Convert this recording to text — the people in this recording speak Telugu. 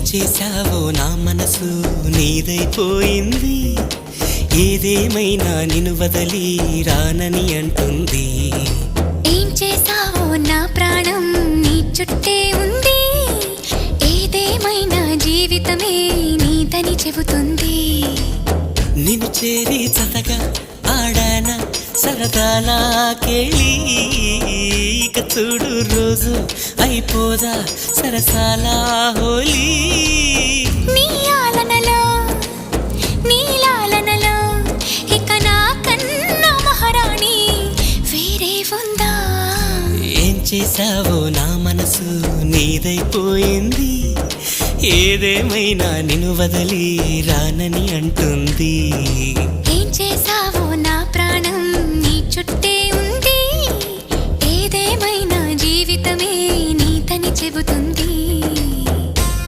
చేశావో నా మనసు నీదైపోయింది, ఏదేమైనా నిన్ను వదలి రానని అంటుంది. ఏం చేశావో నా ప్రాణం నీ చుట్టే ఉంది, ఏదేమైనా జీవితమే నీదని చెబుతుంది. నిన్ను చేరి చతగా ఆడాన సరదాలా కేళి, ఇక చూడు రోజు అయిపోదా సరసాల హోలీ. నీ ఆలనలో నీ లాలనలో ఇక నా కన్నా మహారాణి వేరే ఉందా? ఏం చేశావో నా మనసు నీదైపోయింది, ఏదేమైనా నిన్ను వదలి రానని అంటుంది. ఏం చేశావో నా ప్రాణం నీ చుట్టే ఉంది, ఏదేమైనా జీవితమే నీతని చెబుతుంది.